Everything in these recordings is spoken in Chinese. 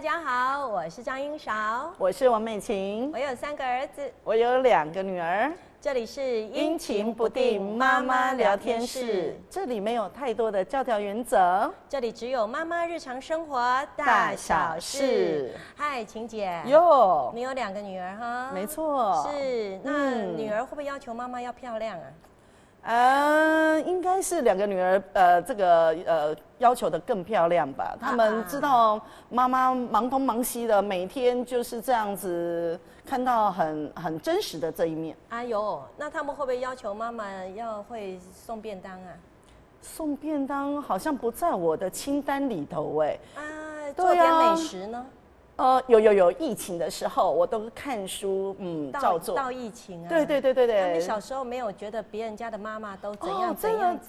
家好，我是张英韶，我是王美琴，我有3个儿子，我有2个女儿。这里是阴晴不定妈妈聊天室，这里没有太多的教条原则，这里只有妈妈日常生活大小事。嗨，晴姐，哟，你有2个女儿哈？没错，是。那女儿会不会要求妈妈要漂亮啊？应该是2个女儿，要求的更漂亮吧。她们知道妈妈忙东忙西的，每天就是这样子，看到很真实的这一面。哎呦，那他们会不会要求妈妈要会送便当啊？送便当好像不在我的清单里头哎。做点美食呢？有疫情的时候，我都看书，照做。到疫情啊，对。那你小时候没有觉得别人家的妈妈都怎样怎样？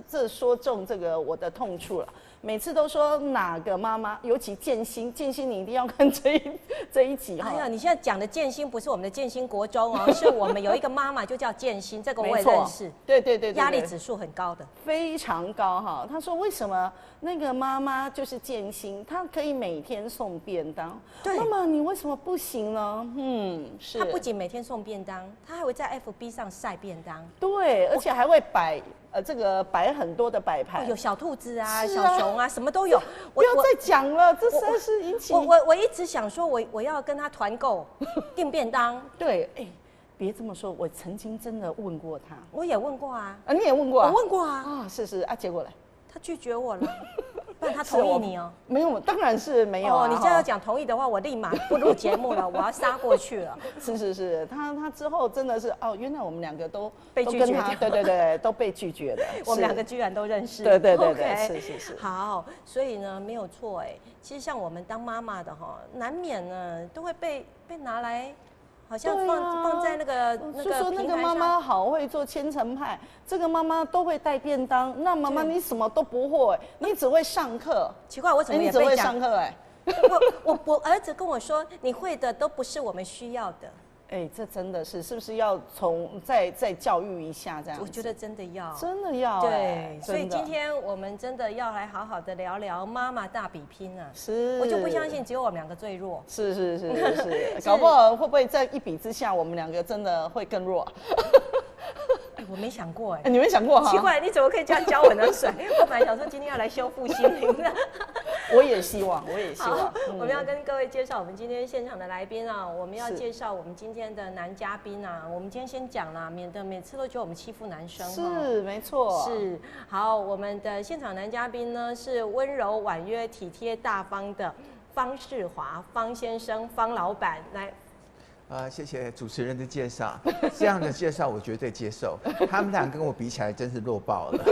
这说中这个我的痛处了。每次都说哪个妈妈，尤其建新你一定要看这一集哈。哎呀，你现在讲的建新不是我们的建新国中哦，是我们有一个妈妈就叫建新，这个我也认识。对，压力指数很高的，非常高哈。他说为什么那个妈妈就是建新，她可以每天送便当，对，妈妈你为什么不行呢？是。她不仅每天送便当，她还会在 FB 上晒便当，对，而且还会摆很多的摆盘，有小兔子啊、小熊啊，什么都有。不要再讲了，这实在是引起我一直想说，我要跟他团购订便当。对，别这么说，我曾经真的问过他，我也问过啊。你也问过啊？我问过啊。是啊，结果呢？他拒绝我了。不然他同意你哦？没有，当然是没有。你这样要讲同意的话，我立马不录节目了，我要杀过去了。是，他之后真的是原来我们2个都被拒绝，对，都被拒绝的。我们2个居然都认识。对，是。好，所以呢没有错哎，其实像我们当妈妈的哈，难免呢都会被拿来。好像放在那个就说那个妈妈好会做千层派，这个妈妈都会带便当，那妈妈你什么都不会，你只会上课。奇怪，我怎么也你只会上课我儿子跟我说，你会的都不是我们需要的。这真的是不是要再教育一下这样？我觉得真的要，对，所以今天我们真的要来好好的聊聊妈妈大比拼啊！是，我就不相信只有我们2个最弱。是，搞不好会不会在一比之下，我们2个真的会更弱？我没想过你没想过哈？奇怪，你怎么可以这样浇我的水？我本来想说今天要来修复心灵的。我也希望。我们要跟各位介绍我们今天现场的来宾啊，我们要介绍我们今天的男嘉宾啊。我们今天先讲啦，免得每次都觉得我们欺负男生。是，没错。是，好，我们的现场男嘉宾呢是温柔婉约、体贴大方的方世华，方先生，方老板来。谢谢主持人的介绍，这样的介绍我绝对接受。他们俩跟我比起来，真是弱爆了。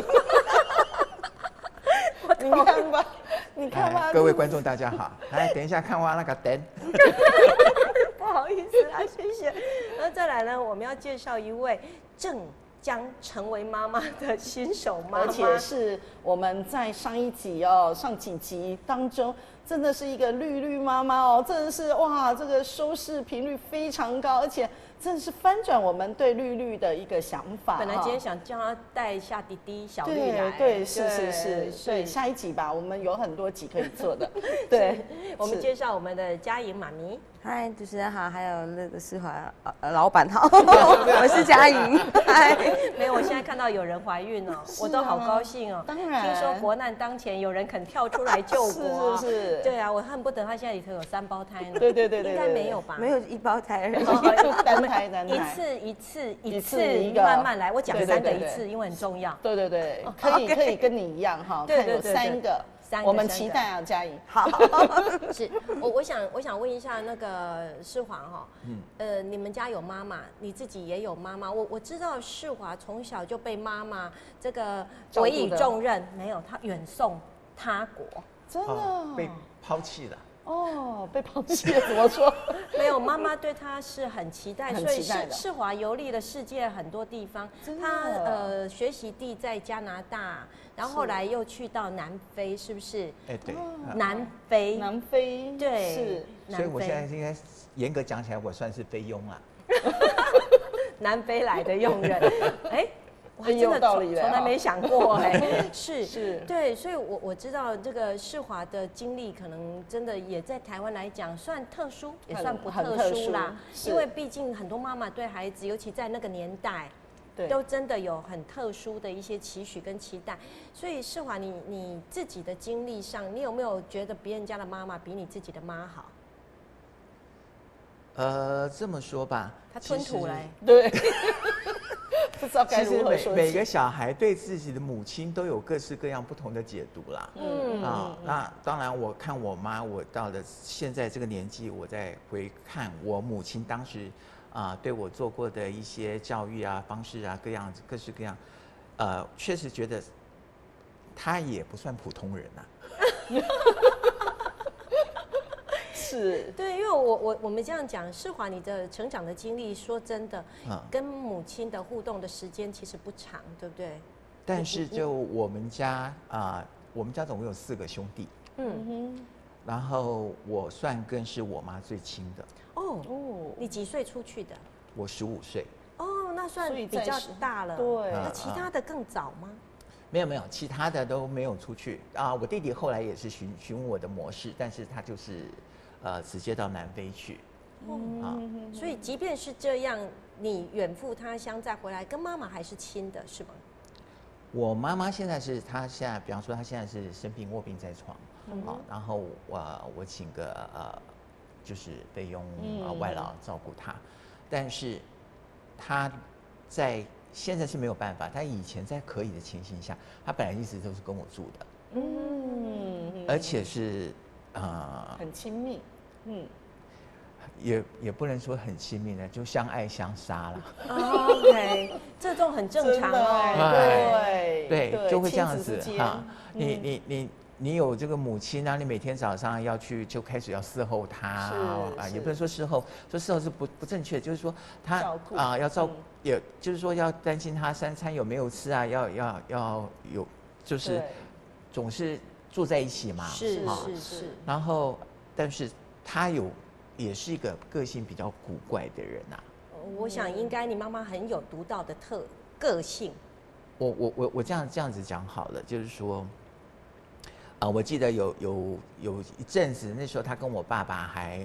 你看吧，各位观众大家好，来等一下看我那个灯。不好意思啊，谢谢。那再来呢，我们要介绍一位正将成为妈妈的新手妈妈，而且是我们在上几集当中，真的是一个绿妈妈真的是哇，这个收视频率非常高，而且真的是翻转我们对绿的一个想法。本来今天想叫她带一下弟弟小绿来，对，是，对，下一集吧，我们有很多集可以做的。对，我们介绍我们的嘉颖妈咪。嗨，主持人好，还有那个世华老板好，我是嘉颖。嗨，没有，我现在看到有人怀孕了，我都好高兴哦。当然，听说国难当前，有人肯跳出来救国，是。对啊，我恨不得他现在里头有3胞胎呢。对，应该没有吧？没有1胞胎而已，就单胎。一次慢慢来。我讲3个一次，因为很重要。对，可以跟你一样哈，看有3个。我们期待啊，嘉颖。好，是我想问一下那个世华哈，你们家有妈妈，你自己也有妈妈。我知道世华从小就被妈妈这个委以重任，没有他远送他国，真的被抛弃了。被抛弃了怎么说？没有，妈妈对他是很期待，所以世华游历了世界很多地方。他学习地在加拿大，然后后来又去到南非，是不是？对，南非，对，是。所以我现在应该严格讲起来，我算是菲佣啊。南非来的佣人，很有道理的，从来没想过哎，是，对，所以我知道这个世华的经历，可能真的也在台湾来讲算特殊，也算不特殊啦，因为毕竟很多妈妈对孩子，尤其在那个年代。都真的有很特殊的一些期许跟期待，所以世华，你自己的经历上，你有没有觉得别人家的妈妈比你自己的妈好？这么说吧，他吞吐来，对，不知道该如何说起。每个小孩对自己的母亲都有各式各样不同的解读啦。那当然，我看我妈，我到了现在这个年纪，我再回看我母亲当时。对我做过的一些教育啊、方式啊、各式各样，确实觉得他也不算普通人啊。是，对，因为我们这样讲，世华你的成长的经历，说真的，跟母亲的互动的时间其实不长，对不对？但是就我们家我们家总共有4个兄弟，然后我算更是我妈最亲的。你几岁出去的？我15岁。那算比较大了。对，那其他的更早吗？没有，其他的都没有出去我弟弟后来也是循我的模式，但是他就是直接到南非去。所以即便是这样，你远赴他乡再回来，跟妈妈还是亲的，是吗？我妈妈现在比方说她现在是生病卧病在床，然后我请个就是费用外劳照顾她，但是她现在是没有办法，她以前在可以的情形下，她本来一直都是跟我住的，而且是很亲密，也不能说很亲密的，就相爱相杀了。OK， 这种很正常对，就会这样子哈。你有这个母亲，然后你每天早上要去，就开始要伺候她也不能说伺候，说伺候是不正确，就是说她要照顾，也就是说要担心她3餐有没有吃要有，就是总是住在一起嘛。是。然后，但是她也是一个个性比较古怪的人我想应该你妈妈很有独到的个性。我这样子讲好了，就是说。我记得有一阵子，那时候他跟我爸爸还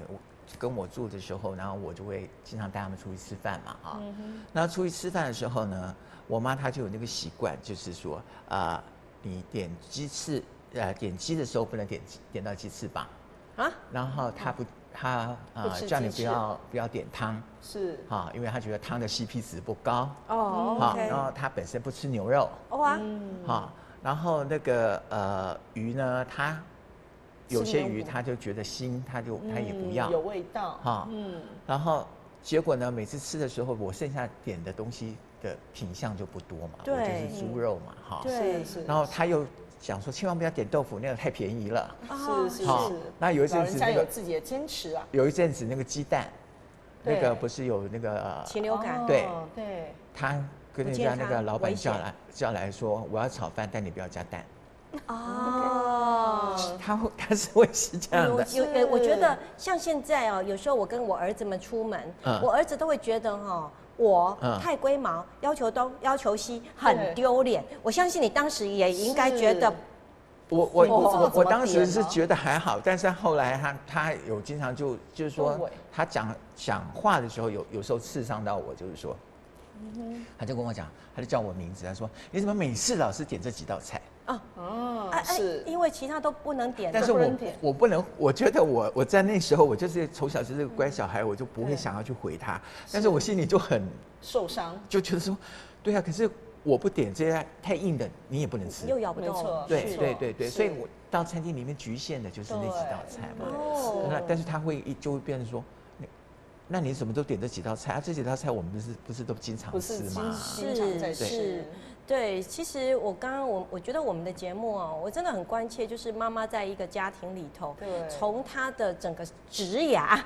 跟我住的时候，然后我就会经常带他们出去吃饭嘛，那出去吃饭的时候呢，我妈她就有那个习惯，就是说你点点鸡的时候不能点到鸡翅膀然后她叫你不要点汤，是因为她觉得汤的 CP 值不高然后她本身不吃牛肉然后那个鱼呢，它有些鱼他就觉得腥，他也不要，有味道然后结果呢，每次吃的时候，我剩下点的东西的品相就不多嘛，我就是猪肉嘛对，然后他又想说，千万不要点豆腐，那个太便宜了是。那有一阵子有自己的坚持有一阵子那个鸡蛋，那个不是有那个禽流感，对，他跟人家那个老板叫来说，我要炒饭，但你不要加蛋。他是会是这样的。我觉得像现在有时候我跟我儿子们出门，我儿子都会觉得我太龟毛，要求东要求西，很丢脸。我相信你当时也应该觉得。我当时是觉得还好，但是后来他有经常就是说，他讲话的时候有时候刺伤到我，就是说。他就跟我讲，他就叫我名字，他说：“你怎么每次老是点这几道菜？”是因为其他都不能点。但是我不能，我觉得我在那时候，我就是从小就是个乖小孩，我就不会想要去回他。但是我心里就很受伤，就觉得说，对啊，可是我不点这些太硬的，你也不能吃，又咬不动。对，所以我到餐厅里面局限的就是那几道菜嘛。但是他就会变成说。那你怎么都点这几道菜这几道菜我们不是都经常吃吗？是，对。其实我觉得我们的节目我真的很关切，就是妈妈在一个家庭里头，从她的整个职涯，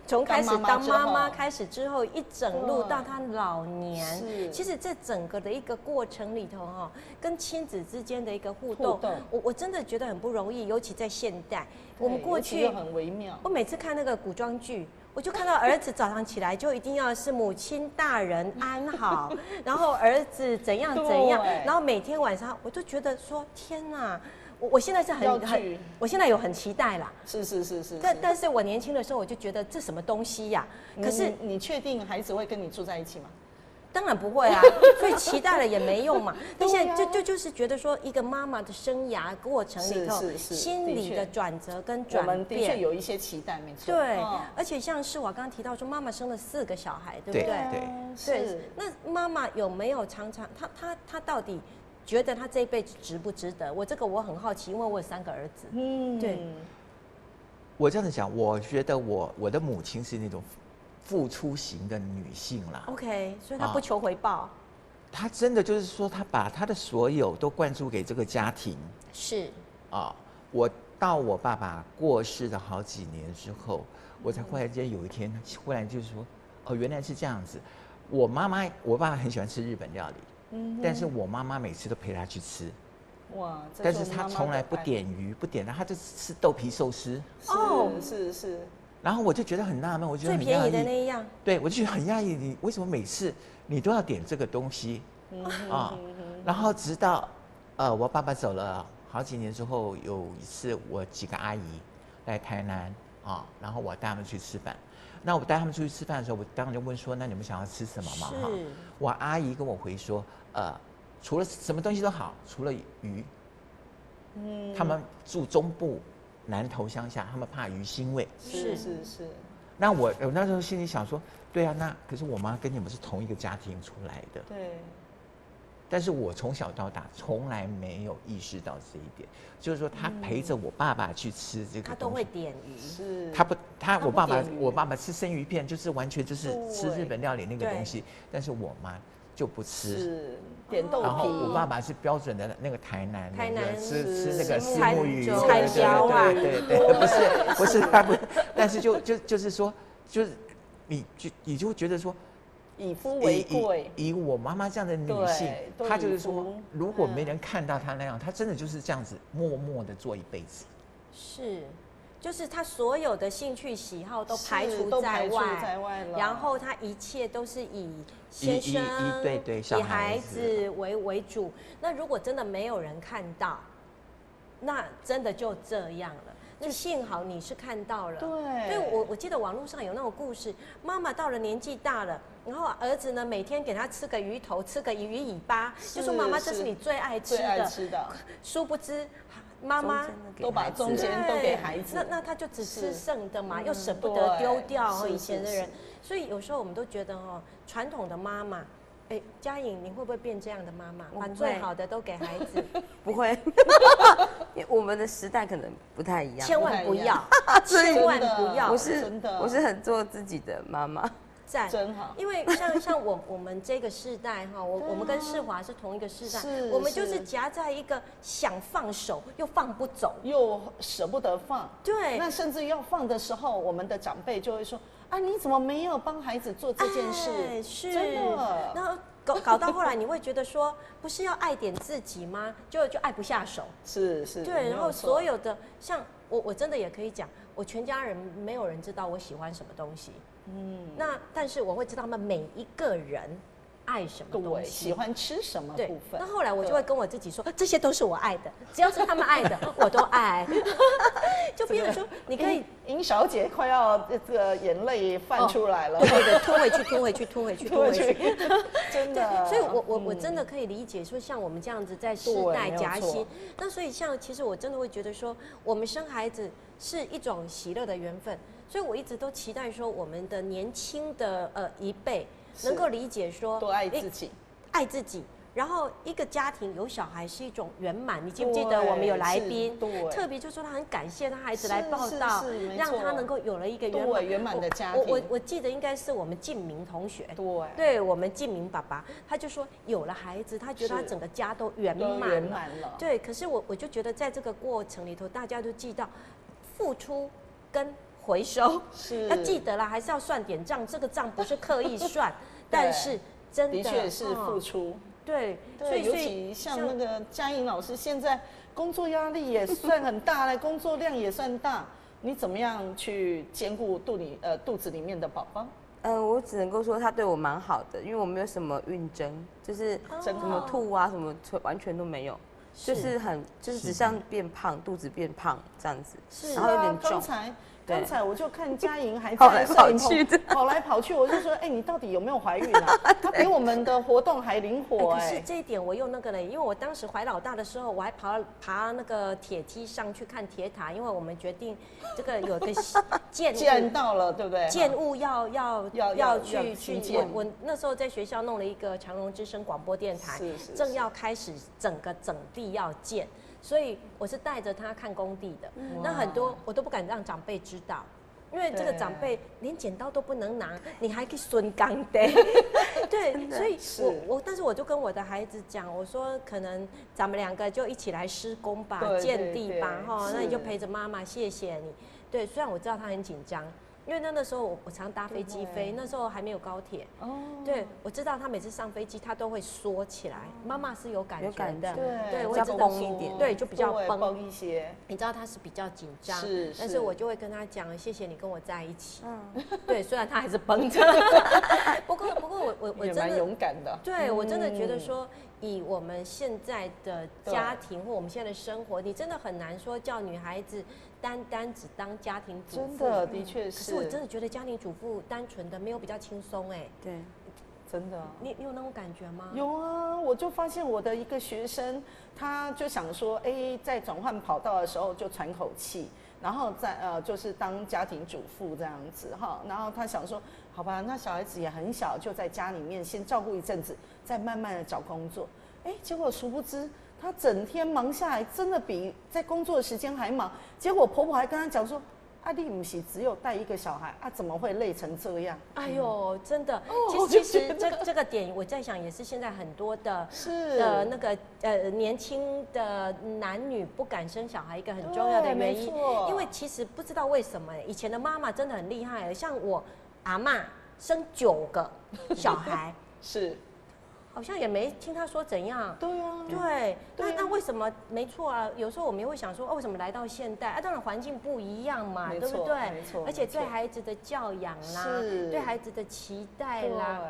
从开始当妈妈开始之后，一整路到她老年，其实这整个的一个过程里头跟亲子之间的一个互动，我真的觉得很不容易，尤其在现代。我们过去很微妙。我每次看那个古装剧，我就看到儿子早上起来就一定要是母亲大人安好，然后儿子怎样怎样，然后每天晚上我就觉得说天哪，我现在是我现在有很期待啦。是。但是我年轻的时候我就觉得这什么东西呀？可是你确定孩子会跟你住在一起吗？当然不会啊，所以期待了也没用嘛。那现在就是觉得说，一个妈妈的生涯过程里头，心理的转折跟转变，我们的确有一些期待，没错。对，而且像世华刚刚提到说，妈妈生了4个小孩，对不对？对。那妈妈有没有常常，她到底觉得她这一辈子值不值得？我很好奇，因为我有3个儿子。对。我这样子讲，我觉得我的母亲是那种付出型的女性啦。OK， 所以她不求回报。她真的就是说，她把她的所有都灌注给这个家庭。是。我到我爸爸过世的好几年之后，我才忽然间有一天，忽然就是说，哦，原来是这样子。我爸爸很喜欢吃日本料理，但是我妈妈每次都陪他去吃。哇！但是他从来不点鱼，不点他就吃豆皮寿司。是。然后我就觉得很纳闷，我觉得很最便宜的那一样。对，我就觉得很讶异，你为什么每次你都要点这个东西然后直到我爸爸走了好几年之后，有一次我几个阿姨来台南然后我带他们去吃饭。那我带他们出去吃饭的时候，我当然就问说：“那你们想要吃什么嘛？”我阿姨跟我回说：“除了什么东西都好，除了鱼。他们住中部。”南投乡下，他们怕鱼腥味。是。那我那时候心里想说，对啊，那可是我妈跟你们是同一个家庭出来的。对。但是我从小到大从来没有意识到这一点，就是说他陪着我爸爸去吃这个，他都会点鱼。是。我爸爸吃生鱼片，就是完全就是吃日本料理那个东西，但是我妈就不吃。是。点豆皮。然后我爸爸是标准的那个台南吃那个虱目鱼，柴椒啊，对，不是他不，但是就是说，就是你就觉得说，以夫为贵。以我妈妈这样的女性，她就是说，如果没人看到她那样，她真的就是这样子默默的做一辈子。是。就是他所有的兴趣喜好都排除在外了，然后他一切都是以先生、以孩子为主。那如果真的没有人看到，那真的就这样了。那幸好你是看到了，对，我记得网络上有那种故事，妈妈到了年纪大了，然后儿子呢每天给他吃个鱼头，吃个鱼尾巴，就说妈妈这是你最爱吃的，殊不知。妈妈都把中间都给孩子，那他就只吃剩的嘛，又舍不得丢掉以前的人，所以有时候我们都觉得传统的妈妈，嘉颖你会不会变这样的妈妈，把最好的都给孩子？不会，因为我们的时代可能不太一样，千万不要，千万不要，我是很做自己的妈妈。真好，因为像我们这个世代我们跟世华是同一个世代，我们就是夹在一个想放手又放不走，又舍不得放。对，那甚至要放的时候，我们的长辈就会说：“啊，你怎么没有帮孩子做这件事？”是，真的。然后搞到后来，你会觉得说，不是要爱点自己吗？就爱不下手。是。对，然后所有的像我真的也可以讲，我全家人没有人知道我喜欢什么东西。那但是我会知道他们每一个人爱什么东西，喜欢吃什么部分。那后来我就会跟我自己说，这些都是我爱的，只要是他们爱的，我都爱。就比如说，你可以，尹小姐快要这个眼泪泛出来了，对，拖回去，真的。所以我真的可以理解说，像我们这样子在世代夹心，那所以其实我真的会觉得说，我们生孩子是一种喜乐的缘分。所以我一直都期待说，我们的年轻的一辈能够理解说，多爱自己，爱自己。然后一个家庭有小孩是一种圆满。你记不记得我们有来宾，特别就说他很感谢他孩子来报道，让他能够有了一个圆满的家庭。我记得应该是我们静明同学，对我们静明爸爸，他就说有了孩子，他觉得他整个家都圆满了。对，可是我就觉得在这个过程里头，大家都记到付出跟回收，要记得啦，还是要算点账。这个账不是刻意算，但是真的确是付出。对，所以尤其像那个嘉颖老师，现在工作压力也算很大了，工作量也算大。你怎么样去兼顾肚子里面的宝宝？我只能够说他对我蛮好的，因为我没有什么孕症，就是什么吐啊什么完全都没有，就是只像变胖，肚子变胖这样子，然后有点重。刚才我就看佳莹还跑来跑去的，跑来跑去，我就说，你到底有没有怀孕啊？她比我们的活动还灵活可是这一点我又那个嘞，因为我当时怀老大的时候，我还爬那个铁梯上去看铁塔，因为我们决定这个有个见到了，对不对？建物要去，我那时候在学校弄了一个长荣之声广播电台，正要开始整地要建。所以我是带着他看工地的，那很多我都不敢让长辈知道，因为这个长辈连剪刀都不能拿，你还可以손钢的，对，所以但是我就跟我的孩子讲，我说可能咱们2个就一起来施工吧，建地吧，哈，那你就陪着妈妈，谢谢你。对，虽然我知道他很紧张。因为那时候我常搭飞机飞，那时候还没有高铁。对，我知道他每次上飞机他都会缩起来，妈妈是有感觉的，对，比较绷一点，对，就比较绷一些。你知道他是比较紧张，但是我就会跟他讲，谢谢你跟我在一起。对，虽然他还是绷着，不过我真的蛮勇敢的。对，我真的觉得说，以我们现在的家庭或我们现在的生活，你真的很难说叫女孩子单只当家庭主妇。真的，的确是。可是我真的觉得家庭主妇单纯的没有比较轻松哎。对，真的。你有那种感觉吗？有啊，我就发现我的一个学生，他就想说，在转换跑道的时候就喘口气，然后就是当家庭主妇这样子哈。然后他想说，好吧，那小孩子也很小，就在家里面先照顾一阵子，再慢慢的找工作。结果殊不知。她整天忙下来，真的比在工作的时间还忙。结果婆婆还跟她讲说：“你不是只有带一个小孩啊，怎么会累成这样？”哎呦，真的，其实这个点我在想，也是现在很多的那个年轻的男女不敢生小孩一个很重要的原因，因为其实不知道为什么以前的妈妈真的很厉害，像我阿嬷生9个小孩是。好像也没听他说怎样。对啊，对，那为什么？没错啊，有时候我们也会想说，为什么来到现代？当然环境不一样嘛，对不对？没错。而且对孩子的教养啦，对孩子的期待啦，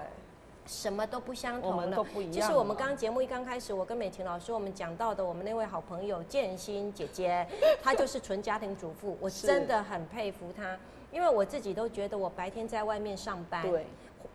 什么都不相同了。我们都不一样。就是我们刚刚节目一刚开始，我跟美婷老师我们讲到的，我们那位好朋友建新姐姐，她就是纯家庭主妇，我真的很佩服她，因为我自己都觉得我白天在外面上班。对。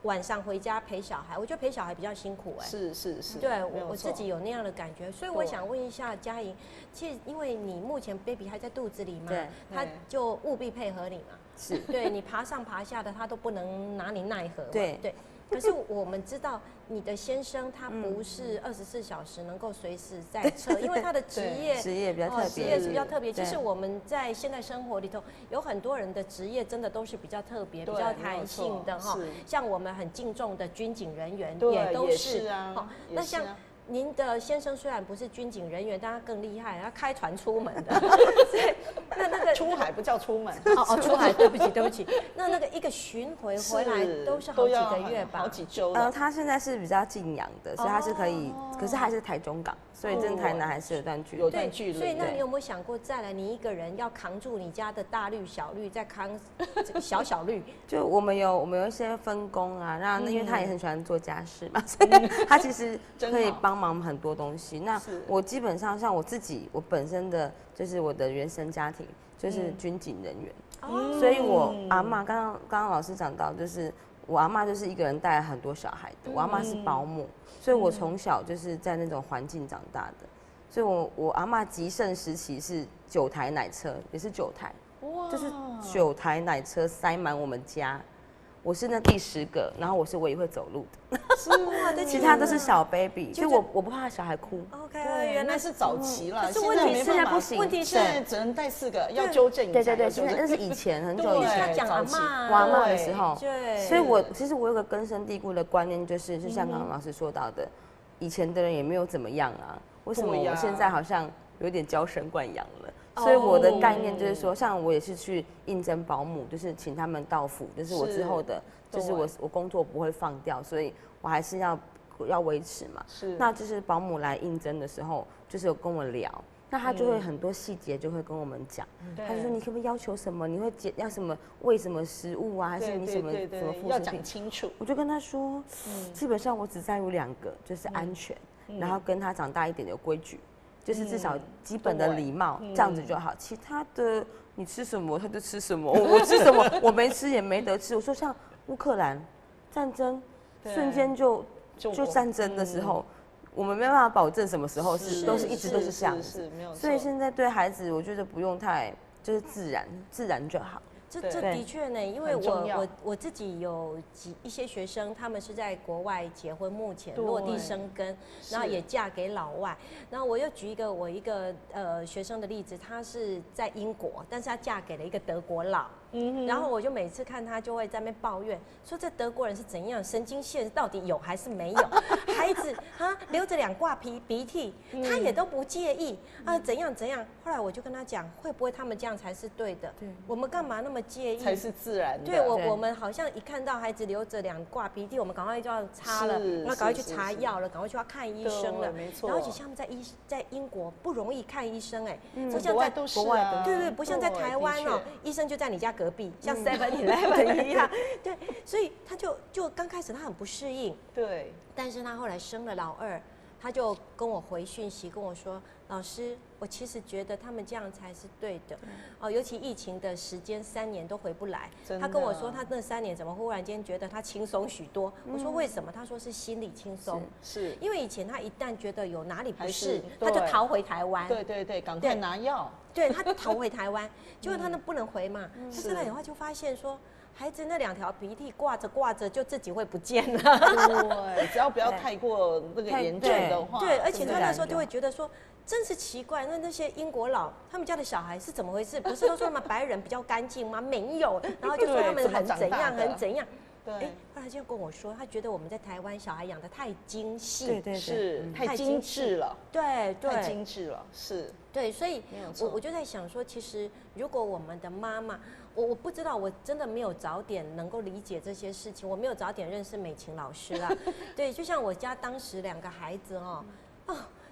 晚上回家陪小孩，我觉得陪小孩比较辛苦是。对，我自己有那样的感觉，所以我想问一下佳莹，其实因为你目前 baby 还在肚子里嘛，他就务必配合你嘛，是对你爬上爬下的他都不能拿你奈何嘛，对。可是我们知道你的先生他不是24小时能够随时在车，因为他的职业比较特别，职业是比较特别。其实我们在现代生活里头，有很多人的职业真的都是比较特别、比较弹性的哈。像我们很敬重的军警人员也都是啊。那像您的先生虽然不是军警人员，但他更厉害，他开船出门的。那个出海不叫出门出海，对不起。那个一个巡回回来都是好几个月吧，好几周。他现在是比较近洋的，所以他是可以，可是还是台中港，所以跟台南还是有段距离。所以那你有没有想过，再来你一个人要扛住你家的大绿、小绿，再扛这个小绿？就我们有一些分工啊，那因为他也很喜欢做家事嘛，所以他其实可以帮忙很多东西。那我基本上像我自己，我本身的就是我的原生家庭就是军警人员，所以我阿嬷刚刚老师讲到，就是我阿嬷就是一个人带了很多小孩的，我阿嬷是保姆，所以我从小就是在那种环境长大的，所以我阿嬷极盛时期是9台奶车，也是9台，就是9台奶车塞满我们家。我是那第10个，然后我是唯一会走路的，其他都是小 baby， 所以我不怕小孩哭。OK， 原来是早期了，可是问题现在不行，问题是现在只能带4个，要纠正一下。对，现在那是以前很久以前，他讲阿嬷，我阿嬷的时候，对，所以其实我有个根深蒂固的观念，就像刚刚老师说到的，以前的人也没有怎么样啊，为什么我现在好像有点娇生惯养了？所以我的概念就是说，像我也是去应征保姆，就是请他们到府，就是我之后的，就是我工作不会放掉，所以我还是要维持嘛。那就是保姆来应征的时候，就是有跟我聊，那他就会很多细节就会跟我们讲，他就说你可不可以要求什么，你会要什么喂什么食物啊，还是你什么什么副要食品讲清楚。我就跟他说，基本上我只在乎2个，就是安全，然后跟他长大一点有规矩，就是至少基本的礼貌，这样子就好。其他的你吃什么他就吃什么，我吃什么我没吃也没得吃。我说像乌克兰战争，瞬间就战争的时候。我们没办法保证什么时候都是一直都是这样子，所以现在对孩子，我觉得不用太就是自然就好。这的确呢，因为我自己有一些学生，他们是在国外结婚，目前落地生根，然后也嫁给老外。然后我又举我一个学生的例子，她是在英国，但是她嫁给了一个德国佬。然后我就每次看他就会在那边抱怨，说这德国人是怎样，神经线到底有还是没有？孩子流着2挂鼻涕，他也都不介意怎样怎样。后来我就跟他讲，会不会他们这样才是对的？我们干嘛那么介意？才是自然的。对，我们好像一看到孩子流着2挂鼻涕，我们赶快就要擦了，然后赶快去查药了，赶快去要看医生了。没错。然后而且像他们在英国不容易看医生不像在国外对，不像在台湾医生就在你家隔壁，像 7-11一样，对，所以他就刚开始他很不适应，对，但是他后来生了老2，他就跟我回讯息跟我说，老师，我其实觉得他们这样才是对的，尤其疫情的时间3年都回不来，他跟我说他那3年怎么忽然间觉得他轻松许多，我说为什么？他说是心理轻松，是因为以前他一旦觉得有哪里不适，他就逃回台湾，对，赶快拿药。对他逃回台湾，结果他那不能回嘛。他生了以后就发现说，孩子那2条鼻涕挂着就自己会不见了。对，只要不要太过那个严重的话。对，而且他那时候就会觉得说，真是奇怪，那些英国佬他们家的小孩是怎么回事？不是都说他们白人比较干净吗？没有，然后就说他们很怎样很怎样。对，后来就跟我说，他觉得我们在台湾小孩养得太精细，对，是太精致了，对，太精致了，是，对，所以我就在想说，其实如果我们的妈妈，我不知道，我真的没有早点能够理解这些事情，我没有早点认识美琴老师啦，对，就像我家当时2个孩子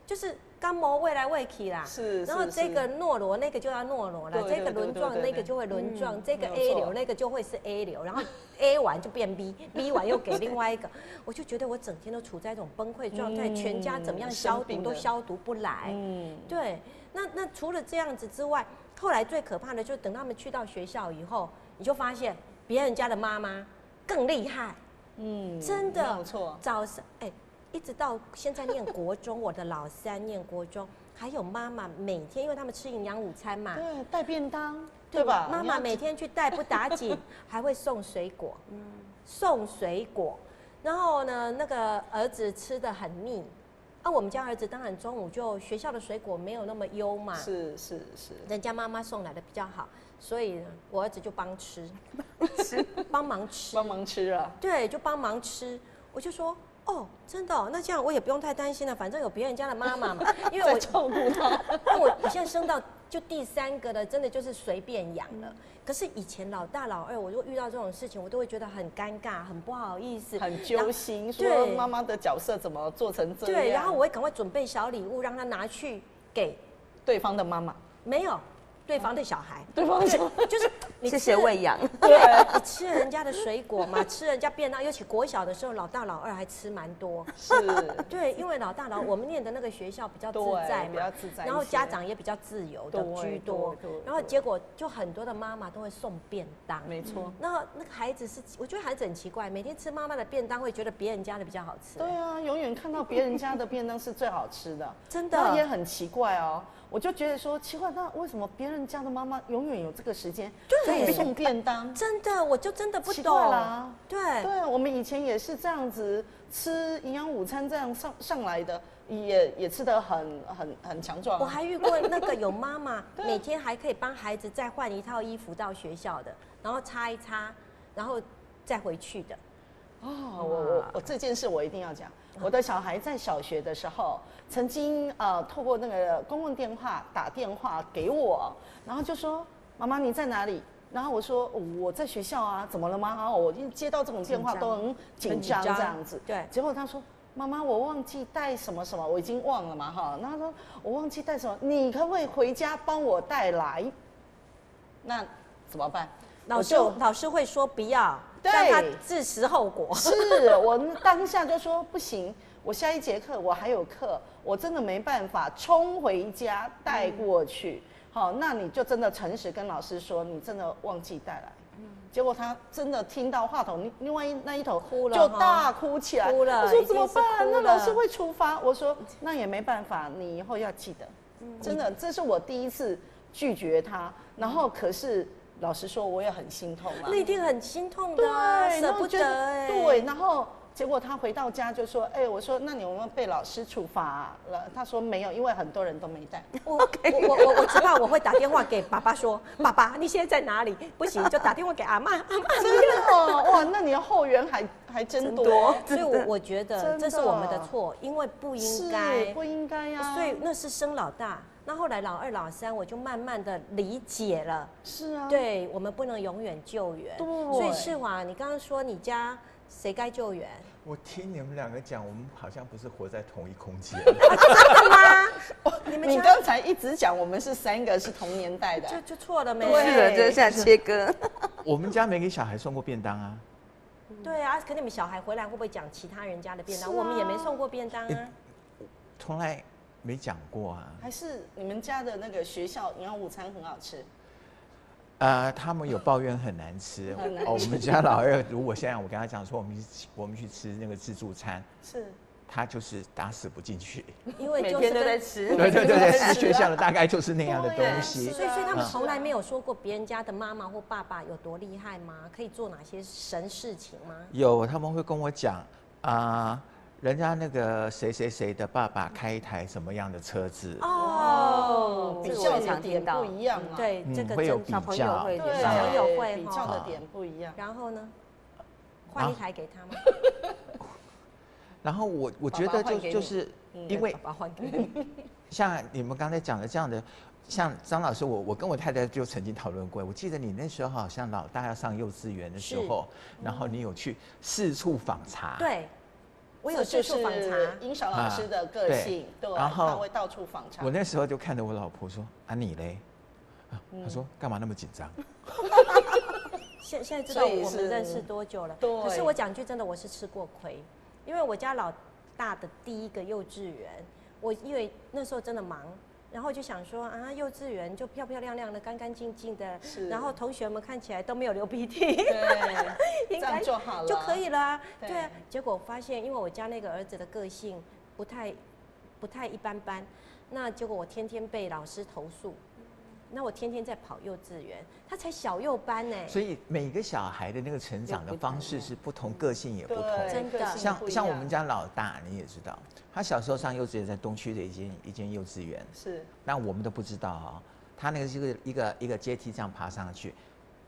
就是刚磨喂来喂去啦，然后这个懦罗那个就要懦罗了，这个轮状那个就会轮状，这个 A 流那个就会是 A 流，然后 A 完就变 B 完又给另外一个，我就觉得我整天都处在一种崩溃状态，全家怎么样消毒都消毒不来，对，那除了这样子之外，后来最可怕的就是等他们去到学校以后，你就发现别人家的妈妈更厉害，真的，没有错，早上一直到现在念国中，我的老3念国中，还有妈妈每天，因为他们吃营养午餐嘛，对，带便当，对吧？妈妈每天去带不打紧，还会送水果，送水果。然后呢，那个儿子吃得很腻，我们家儿子当然中午就学校的水果没有那么优嘛，是，人家妈妈送来的比较好，所以我儿子就帮忙吃啊，对，就帮忙吃，我就说。真的那这样我也不用太担心了，反正有别人家的妈妈嘛，因为我照顾他。我现在生到就第3个了，真的就是随便养了。可是以前老大老2，我如果遇到这种事情，我都会觉得很尴尬，很不好意思，很揪心，说妈妈的角色怎么做成这样？对，然后我会赶快准备小礼物，让他拿去给对方的妈妈。没有。对方的小孩，就是谢谢喂养。对，你吃人家的水果嘛，吃人家便当，尤其国小的时候，老大老2还吃蛮多。是，对，因为老大我们念的那个学校比较自在嘛，比较自在，然后家长也比较自由的居多，然后结果就很多的妈妈都会送便当。没错。然后那个孩子我觉得孩子很奇怪，每天吃妈妈的便当，会觉得别人家的比较好吃。对啊，永远看到别人家的便当是最好吃的，真的。那也很奇怪哦。我就觉得说奇怪，那为什么别人家的妈妈永远有这个时间可以送便当？真的，我就真的不懂。奇怪啦，对，我们以前也是这样子吃营养午餐这样上来的，也吃得很强壮。我还遇过那个有妈妈每天还可以帮孩子再换一套衣服到学校的，然后擦一擦，然后再回去的。我这件事我一定要讲。我的小孩在小学的时候，曾经透过那个公共电话打电话给我，然后就说：“妈妈你在哪里？”然后我说：“我在学校啊，怎么了吗？”我一接到这种电话都很紧张这样子。对。结果他说：“妈妈，我忘记带什么什么，我已经忘了嘛哈。然后说我忘记带什么，你可不可以回家帮我带来？那怎么办？老师会说不要，让他自食后果。是我当下就说不行，我下一节课我还有课，我真的没办法冲回家带过去。好，那你就真的诚实跟老师说，你真的忘记带来。结果他真的听到话筒另外那一头哭了，就大哭起来。哭了，我说怎么办？那老师会处罚。我说那也没办法，你以后要记得。真的，这是我第一次拒绝他。然后可是老实说，我也很心痛啊。那一定很心痛的啊，舍不得哎。对，然后结果他回到家就说：“哎，我说那你有没有被老师处罚了？”他说没有，因为很多人都没带。我知道我会打电话给爸爸说：“爸爸，你现在在哪里？”不行就打电话给阿嬷，阿嬷真的哦，哇，那你的后援还真多。所以我觉得这是我们的错，因为不应该，不应该呀。所以那是生老大。那后来老二、老三，我就慢慢的理解了。是啊，对我们不能永远救援。对，所以世华，你刚刚说你家谁该救援？我听你们两个讲，我们好像不是活在同一空间。真的吗？你刚才一直讲我们是3个是同年代的，就错了没？是的，就是现在切割。我们家没给小孩送过便当啊。对啊，可你们小孩回来会不会讲其他人家的便当？我们也没送过便当啊。从来没讲过啊。还是你们家的那个学校营养午餐很好吃？他们有抱怨很难吃。我们家老二，如果现在我跟他讲说我们去吃那个自助餐，是，他就是打死不进去，因为每天都在吃。对，是学校的大概就是那样的东西。所以他们从来没有说过别人家的妈妈或爸爸有多厉害吗？可以做哪些神事情吗？有，他们会跟我讲人家那个谁的爸爸开一台什么样的车子哦，比较的点不一样啊。对，这个会有比较，小朋友会比较的点不一样。然后呢，换一台给他吗？然后我觉得就是因为爸爸换给你，像你们刚才讲的这样的，像张老师，我跟我太太就曾经讨论过。我记得你那时候好像老大要上幼稚园的时候，然后你有去四处访查。对。我有四处访查，英爽老师的个性，对，然后他会到处访查。我那时候就看着我老婆说：“啊，你嘞？”她说：“干嘛那么紧张？”现在知道我们认识多久了？对。可是我讲句真的，我是吃过亏，因为我家老大的第一个幼稚园，我因为那时候真的忙。然后就想说啊，幼稚园就漂漂亮亮的、干干净净的，然后同学们看起来都没有流鼻涕，对，应该就好了就可以了啊。对啊，结果发现，因为我家那个儿子的个性不太一般般，那结果我天天被老师投诉。那我天天在跑幼稚园，他才小幼班呢。所以每个小孩的那个成长的方式是不同，个性也不同。真的，像我们家老大，你也知道，他小时候上幼稚园在东区的一间幼稚园，是，那我们都不知道啊。他那个是一个阶梯这样爬上去，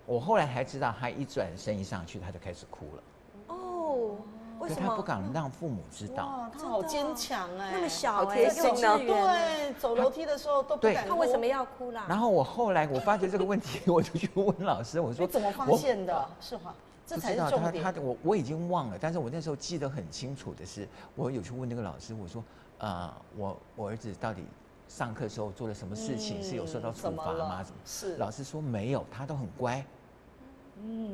我后来还知道，他一转身一上去，他就开始哭了。哦。为什么他不敢让父母知道？哇，他好坚强哎，那么小哎，幼稚园，对，走楼梯的时候都不敢哭。他为什么要哭啦？然后我后来我发觉这个问题，我就去问老师，我说你怎么发现的？世华，这才是重点。我已经忘了，但是我那时候记得很清楚的是，我有去问那个老师，我说我儿子到底上课的时候做了什么事情，是有受到处罚吗？是老师说没有，他都很乖。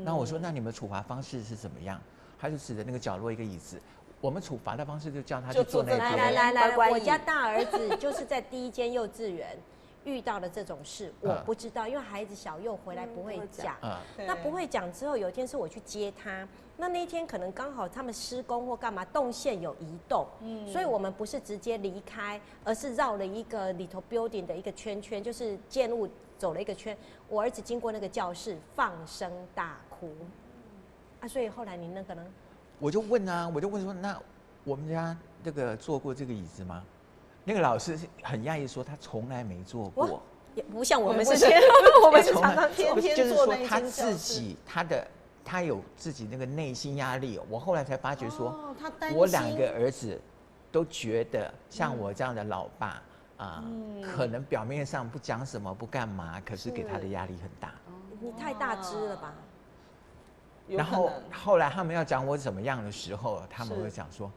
那我说那你们处罚方式是怎么样？他就指着那个角落一个椅子，我们处罚的方式就叫他去坐那边。来，我家大儿子就是在第一间幼稚园遇到了这种事，我不知道，因为孩子小幼回来不会讲。那不会讲之后，有一天是我去接他，那一天可能刚好他们施工或干嘛，动线有移动，所以我们不是直接离开，而是绕了一个里头 building 的一个圈圈，就是建物走了一个圈。我儿子经过那个教室，放声大哭。所以后来您那个呢？我就问说，那我们家这个坐过这个椅子吗？那个老师很讶异说，他从来没坐过。也不像我们这些，我们常常天天就是说坐那他自己他有自己那个内心压力。我后来才发觉说，我2个儿子都觉得像我这样的老爸可能表面上不讲什么不干嘛，可是给他的压力很大。你太大只了吧？然后后来他们要讲我怎么样的时候，他们会讲说，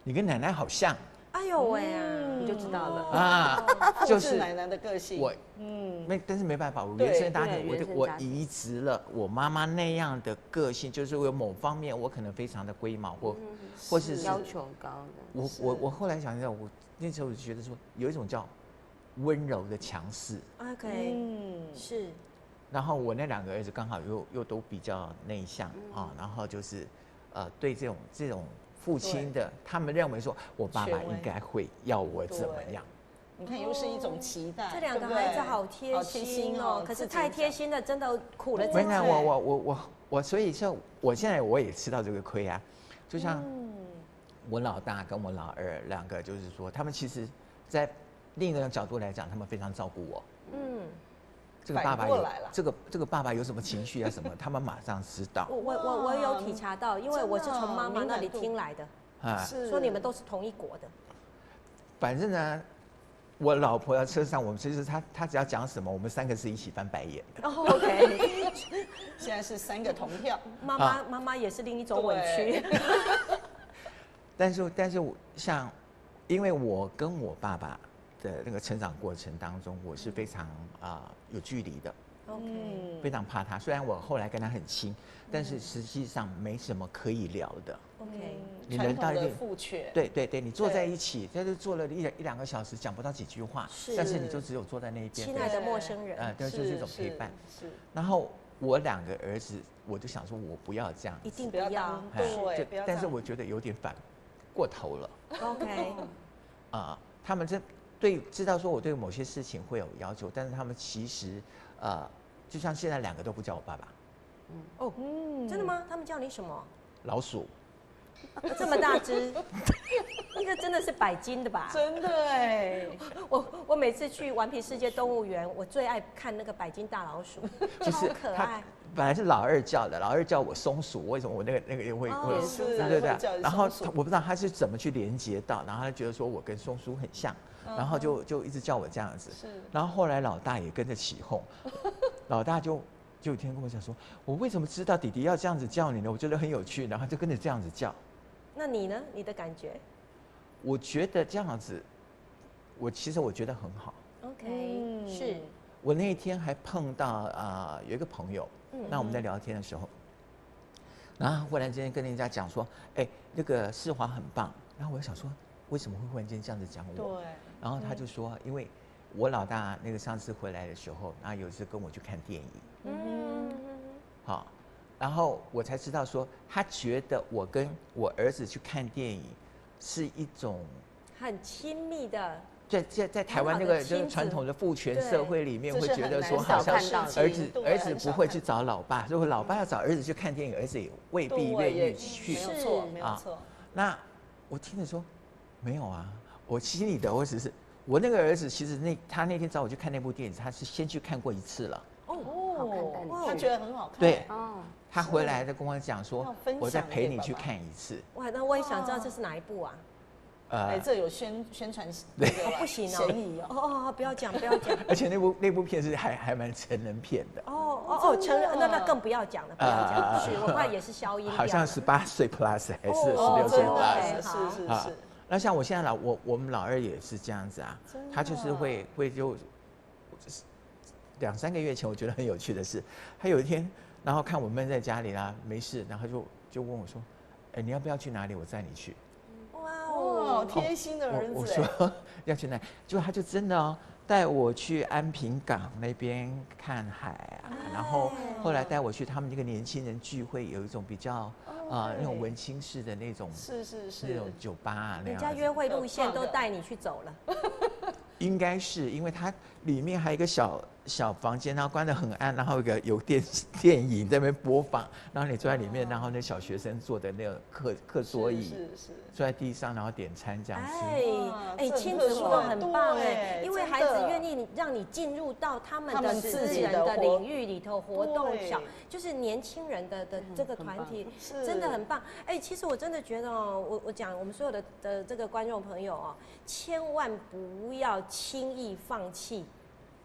你跟奶奶好像哎呦喂啊，你就知道了。啊，就是奶奶的个性。我但是没办法，我原生家庭，我家庭移植了我妈妈那样的个性，就是有某方面我可能非常的龟毛，或是要求高的。我后来想一下，我那时候就觉得说有一种叫温柔的强势。OK，是。然后我那2个儿子刚好又都比较内向啊，然后就是对这种父亲的，他们认为说我爸爸应该会要我怎么样。你看，又是一种期待。这2个孩子好贴心哦，可是太贴心了，真的苦了自己。我所以说，我现在我也吃到这个亏啊。就像我老大跟我老二2个，就是说，他们其实，在另一个角度来讲，他们非常照顾我。这个爸爸有这个爸爸有什么情绪啊什么，他们马上知道。我有体察到，因为我是从妈妈那里听来的，说你们都是同一国的。反正呢，我老婆在车上，我们其实她只要讲什么，我们3个是一起翻白眼的。OK， 现在是3个同票，妈妈也是另一种委屈。但是像，因为我跟我爸爸的那个成长过程当中，我是非常有距离的。OK， 非常怕他。虽然我后来跟他很亲，但是实际上没什么可以聊的。OK， 你人到一定父权，对，你坐在一起，就是坐了1-2个小时，讲不到几句话，但是你就只有坐在那一边。亲爱的陌生人，对，就是一种陪伴。是。然后我2个儿子，我就想说，我不要这样，一定不要，对，但是我觉得有点反过头了。OK， 他们知道说我对某些事情会有要求，但是他们其实就像现在2个都不叫我爸爸。真的吗？他们叫你什么？老鼠。这么大只，那个真的是100斤的吧？真的哎！我每次去顽皮世界动物园，我最爱看那个100斤大老鼠，超可爱。本来是老二叫的，老二叫我松鼠，为什么我那个也会对？然后我不知道他是怎么去连接到，然后他觉得说我跟松鼠很像，然后就一直叫我这样子。然后后来老大也跟着起哄，老大就有一天跟我讲说，我为什么知道弟弟要这样子叫你呢？我觉得很有趣，然后就跟着这样子叫。那你呢？你的感觉？我觉得这样子，其实我觉得很好。OK， 是。我那一天还碰到有一个朋友，那我们在聊天的时候，然后忽然之间跟人家讲说，那个世华很棒。然后我就想说，为什么会忽然间这样子讲我？对。然后他就说，因为我老大那个上次回来的时候，然后有一次跟我去看电影。好。然后我才知道说，他觉得我跟我儿子去看电影是一种很亲密的。在台湾那个就是传统的父权社会里面，会觉得说好像儿子不会去找老爸，如果老爸要找儿子去看电影，儿子也未必愿意去。没有错，没有错。那我听着说，没有啊，我心里的我只是我那个儿子，其实他那天找我去看那部电影，他是先去看过1次了。他觉得很好看。对。他回来的跟我讲说，我再陪你去看1次。哇，那我也想知道这是哪一部啊？这有宣传不行嫌疑哦，不要讲。而且那部片是还蛮成人片的。成人那更不要讲了，不要讲。是，我怕也是消音。好像18岁 plus 还是16岁 plus。是。那像我现在我们老二也是这样子啊，他就是会就2-3个月前，我觉得很有趣的是，他有一天，然后看我闷在家里啦，没事，然后就问我说，你要不要去哪里？我载你去。哇，贴心的儿子。我说要去哪？结果他就真的带我去安平港那边看海啊，然后后来带我去他们那个年轻人聚会，有一种比较那种文青式的那种是那种酒吧啊那样。人家约会路线都带你去走了。应该是因为它里面还有一个小房间，然后关得很暗，然后有电影在那边播放，然后你坐在里面，然后那小学生坐的那个课桌椅，坐在地上，然后点餐这样吃。亲子互动很棒因为孩子愿意让你进入到他们的私人的领域里头活动，就是年轻人的这个团体，真的很棒。其实我真的觉得我讲我们所有的这个观众朋友千万不要轻易放弃。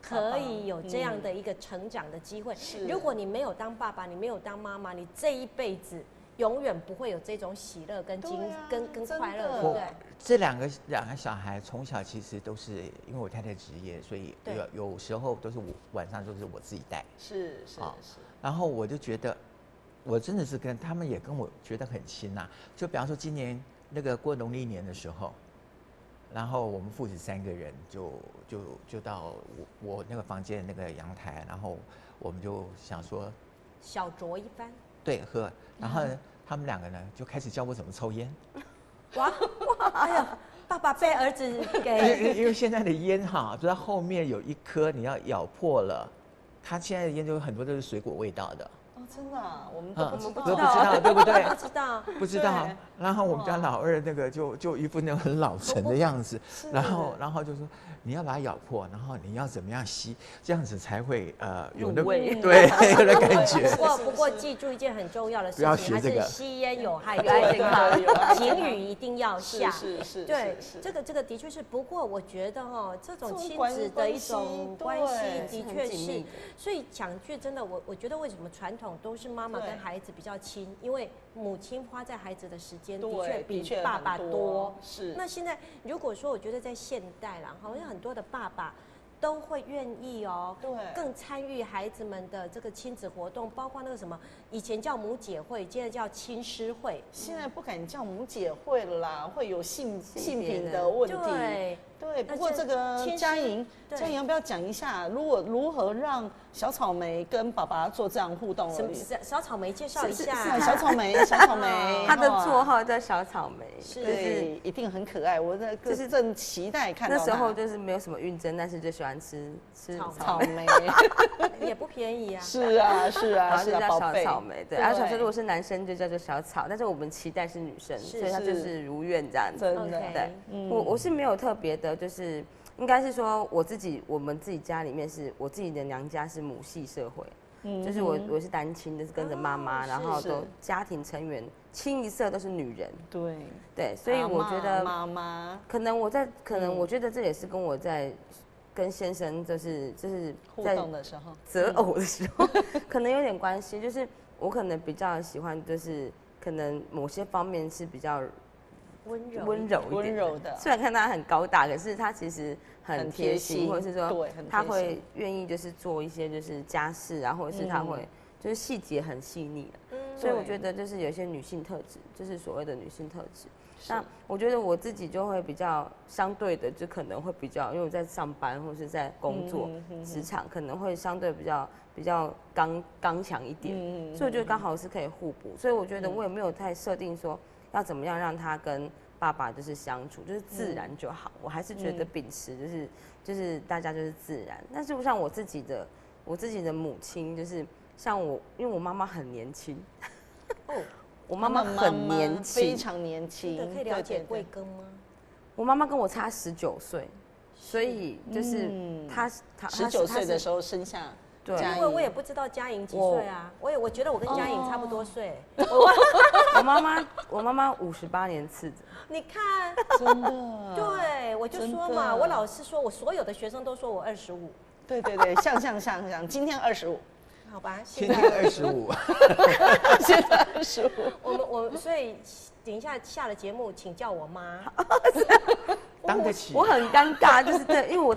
可以有这样的一个成长的机会。如果你没有当爸爸，你没有当妈妈，你这一辈子永远不会有这种喜乐跟跟快乐，对不对？这两个小孩从小其实都是因为我太太职业，所以有时候都是晚上都是我自己带。是。然后我就觉得，我真的是跟他们也跟我觉得很亲呐。就比方说今年那个过农历年的时候，然后我们父子3个人就到我那个房间的那个阳台，然后我们就想说小酌一番。对，喝。然后呢，他们2个呢就开始教我怎么抽烟。哇，哎呀，爸爸被儿子给因为现在的烟哈，就在后面有一颗，你要咬破了，它现在的烟就有很多都是水果味道的。哦，真的啊，我们都不知道，不知道，对不对？不知道。然后我们家老二那个就一副那种很老成的样子，然后就说你要把它咬破，然后你要怎么样吸，这样子才会有那味，对，有的感觉。不过记住一件很重要的事情，不要学这个，还是吸烟有害健康，警语一定要下。是。对，这个的确是。不过我觉得这种亲子的一种关系的确是，所以讲句真的，我觉得为什么传统都是妈妈跟孩子比较亲，因为母亲花在孩子的时间的确比爸爸多。是。那现在如果说我觉得在现代啦，好像很多的爸爸都会愿意更参与孩子们的这个亲子活动，包括那个什么，以前叫母姐会，现在叫亲师会，现在不敢叫母姐会了啦，会有性平的问题。对，不过这个嘉莹要不要讲一下，如何让小草莓跟爸爸做这样互动？小草莓介绍一下。小草莓，他的绰号叫小草莓，对，一定很可爱。我就是正期待看到。那时候就是没有什么运针，但是就喜欢吃草莓，也不便宜啊。是啊，然后就叫小草莓。对，小说如果是男生就叫做小草，但是我们期待是女生，所以他就是如愿这样子。真的，对，我是没有特别的。就是应该是说我们自己家里面是我自己的娘家是母系社会，就是我是单亲的，是跟着妈妈，然后都家庭成员清一色都是女人，对，所以我觉得妈妈可能我觉得这也是跟我在跟先生就是互动的时候择偶的时候可能有点关系，就是我可能比较喜欢就是可能某些方面是比较温柔的，虽然看他很高大，可是他其实很贴心，或者是说他会愿意就是做一些就是家事啊，或者是他会就是细节很细腻的。所以我觉得就是有一些女性特质，就是所谓的女性特质。那我觉得我自己就会比较相对的，就可能会比较，因为我在上班或是在工作职场，可能会相对比较刚强一点，所以我觉得刚好是可以互补。所以我觉得我也没有太设定说要怎么样让他跟爸爸就是相处，就是自然就好。我还是觉得秉持就是大家就是自然。但是像我自己的母亲，就是像我，因为我妈妈很年轻，我妈妈很年轻，非常年轻。可以了解贵庚吗？我妈妈跟我差19岁，所以就是她19岁的时候生下。对，因为我也不知道嘉莹几岁啊，我觉得我跟嘉莹差不多岁。我妈妈58年次的，你看，真的，对，我就说嘛，我老师说我所有的学生都说我25。对，像，今天25。好吧，今天25，现在25。我所以等一下下了节目，请叫我妈。当得起。我很尴尬，就是对，因为我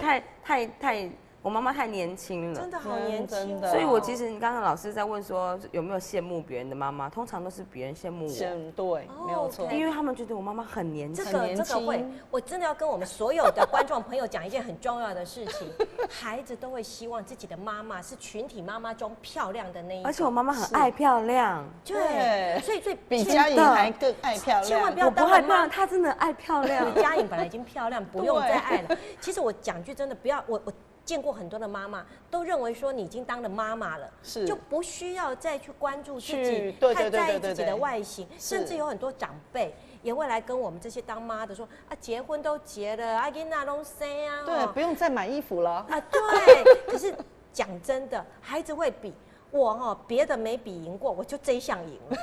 我妈妈太年轻了，真的好年轻，所以我其实你刚刚老师在问说有没有羡慕别人的妈妈，通常都是别人羡慕我，对，没有错，因为他们觉得我妈妈很年轻。这个会，我真的要跟我们所有的观众朋友讲一件很重要的事情，孩子都会希望自己的妈妈是群体妈妈中漂亮的那一种，而且我妈妈很爱漂亮，对，所以比嘉颖还更爱漂亮，千万不要当妈妈，她真的爱漂亮，嘉颖本来已经漂亮，不用再爱了。其实我讲句真的，不要我见过很多的妈妈都认为说你已经当了妈妈了，就不需要再去关注自己，太在意自己的外形，甚至有很多长辈也会来跟我们这些当妈的说啊，结婚都结了，啊，囡仔都生啊，对，不用再买衣服了啊，对。可是讲真的，孩子会比我别的没比赢过，我就这一项赢了。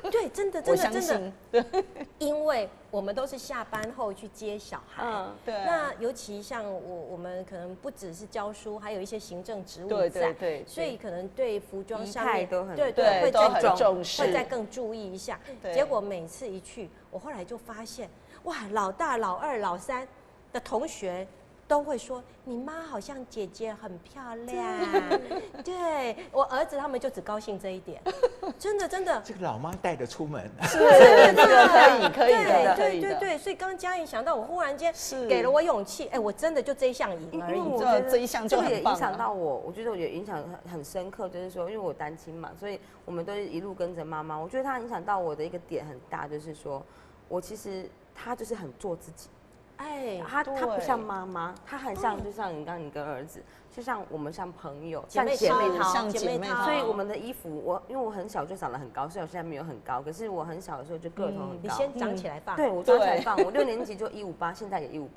对，真的真的真的，因为我们都是下班后去接小孩，对。那尤其像我们可能不只是教书，还有一些行政职务在，对，所以可能对服装上面都很对会再重视，会再更注意一下。结果每次一去，我后来就发现，哇，老大、老二、老三的同学都会说你妈好像姐姐很漂亮，对我儿子他们就只高兴这一点，真的真的。这个老妈带着出门，是这个可以的，对，所以刚刚嘉颖想到，我忽然间给了我勇气，哎，我真的就这一项赢而已。我觉得这一项就很棒。也影响到我觉得我也影响很深刻，就是说，因为我单亲嘛，所以我们都是一路跟着妈妈。我觉得她影响到我的一个点很大，就是说我其实她就是很做自己。哎，他不像妈妈，他很像，就像你跟儿子，就像我们像朋友，像姐妹淘，像姐妹淘。所以我们的衣服，因为我很小就长得很高，虽然我现在没有很高，可是我很小的时候就个头很高。你先长起来放。对，我长起来放，我6年级就158，现在也158。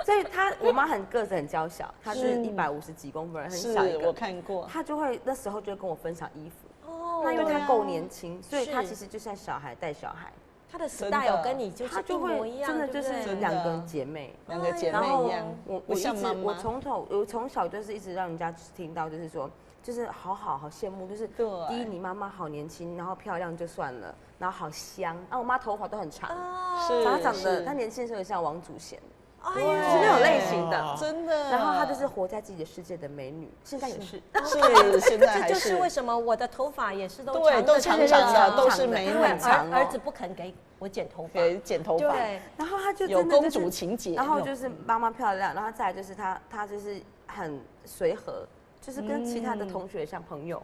所以我妈个子很娇小，她是150几公分，很小一个。我看过。她那时候就会跟我分享衣服。哦。那因为她够年轻，所以她其实就像小孩带小孩。她的 style 跟你就是一模一样，真的就是两个姐妹，两个姐妹一样。我从小就是一直让人家听到，就是说，就是好羡慕，就是第一你妈妈好年轻，然后漂亮就算了，然后好香，我妈头发都很长，她长得她年轻的时候像王祖贤。哎呀，是那种类型的，真的。然后她就是活在自己的世界的美女，现在也是，现在还是。这就是为什么我的头发也是都长的，都是美女。儿子不肯给我剪头发，剪头发。对，然后她就有公主情节。然后就是妈妈漂亮，然后再来就是她就是很随和，就是跟其他的同学像朋友。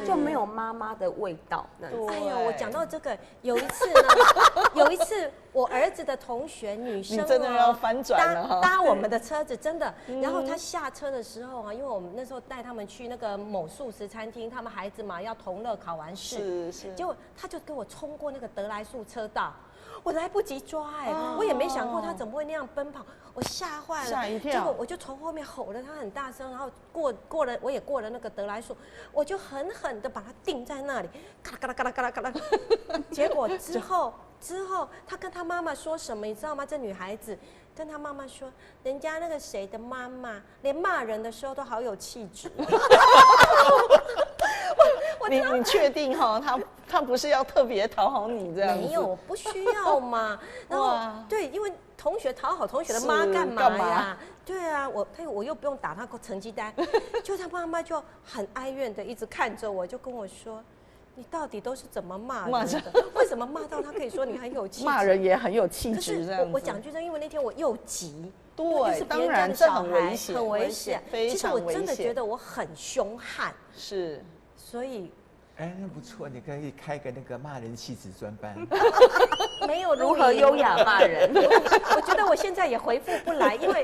就没有妈妈的味道。哎呦，我讲到这个，有一次我儿子的同学女生，你真的要翻转了搭我们的车子，真的。然后他下车的时候因为我们那时候带他们去那个某素食餐厅，他们孩子嘛要同乐考完试，结果他就跟我冲过那个德来速车道。我来不及抓我也没想过他怎么会那样奔跑，我吓坏了，吓一跳。结果我就从后面吼了他很大声，然后过了我也过了那个德来速，我就狠狠的把他定在那里，嘎啦嘎啦嘎啦嘎啦。结果之后他跟他妈妈说什么，你知道吗？这女孩子跟他妈妈说，人家那个谁的妈妈连骂人的时候都好有气质。你确定他不是要特别讨好你这样子？没有，不需要嘛。然后对，因为同学讨好同学的妈干嘛呀？对啊，我又不用打他成绩单，就他妈妈就很哀怨的一直看着我，就跟我说。你到底都是怎么骂人的？为什么骂到他可以说你很有气质？骂人也很有气质这样子。我讲句真，因为那天我又急，对，当然这很危险，很危险，非常危险。其实我真的觉得我很凶悍，是，所以。哎，那不错，你可以开个那个骂人气质专班。没有如何优雅骂人，我觉得我现在也回复不来，因为